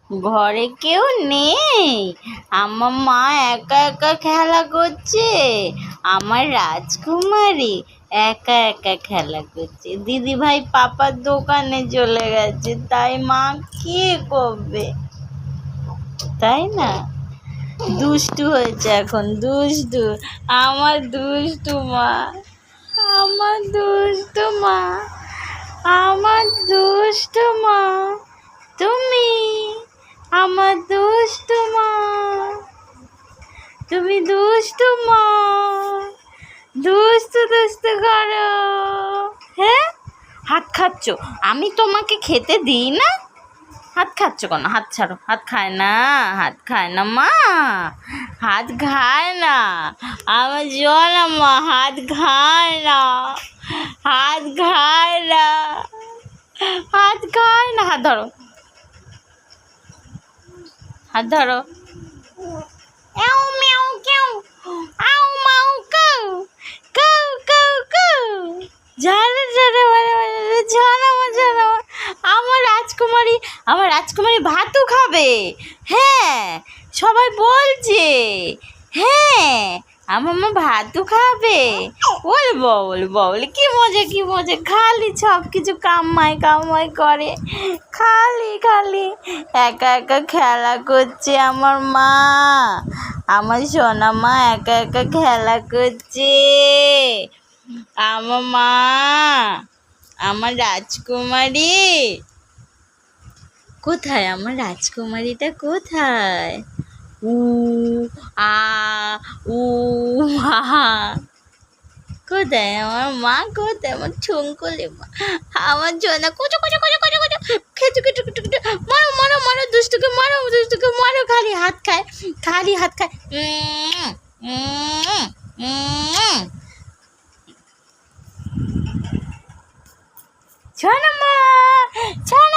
ঘরে কেউ নেই? আমার মা একা একা খেলা করছে। আমার রাজকুমারী একা একা খেলা করছে। দিদি ভাই পাপার দোকানে চলে গেছে, তাই মা কি করবে, তাই না? দুষ্টু হয়েছে এখন, দুষ্টু। আমার দুষ্টু মা, আমার দুষ্টু মা, আমার দুষ্টু মা, তুমি আমার দুষ্টু মা, তুমি দুষ্টু মা, দুষ্টু দুষ্টু করো। হ্যাঁ, হাত খাচ্ছ? আমি তোমাকে খেতে দিই না? হাত খাচ্ছ কেন? হাত ছাড়ো। হাত খায় না, হাত খায় না মা, হাত খায় না। আমার জল মা হাত খায় না, হাত খায় না, হাত খায় না। হাত ধরো, হাত ধরো। এও মেও কেউ, আউ মাউ কাউ, কাউ কাউ কাউ। ঝাড়া ঝাড়া ঝাড়া। আমার রাজকুমারী, আমার রাজকুমারী ভাতও খাবে। হ্যাঁ, সবাই বলছে। হ্যাঁ, আমার মা ভাতও খাবে। বল কি মজা, কি মজা। খালি সব কিছু কামাই করে, খালি খালি একা একা খেলা করছে আমার মা। আমার সোনা মা একা একা খেলা করছে। আমার মা, আমার রাজকুমারী কোথায়? আমার রাজকুমারীটা কোথায়? উ আ উ আ। কোথায় আমার মা? কোথায় আমার ঠুনকুলি মা? আমার জন্য কুচু কুচু কুচু কুচু কুচু খেচু খেচু কুচু কুচু। মারো মারো মারো, দুষ্টুকে মারো, দুষ্টুকে মারো। খালি হাত খায়, খালি হাত খায়। সোনা মা, সোনা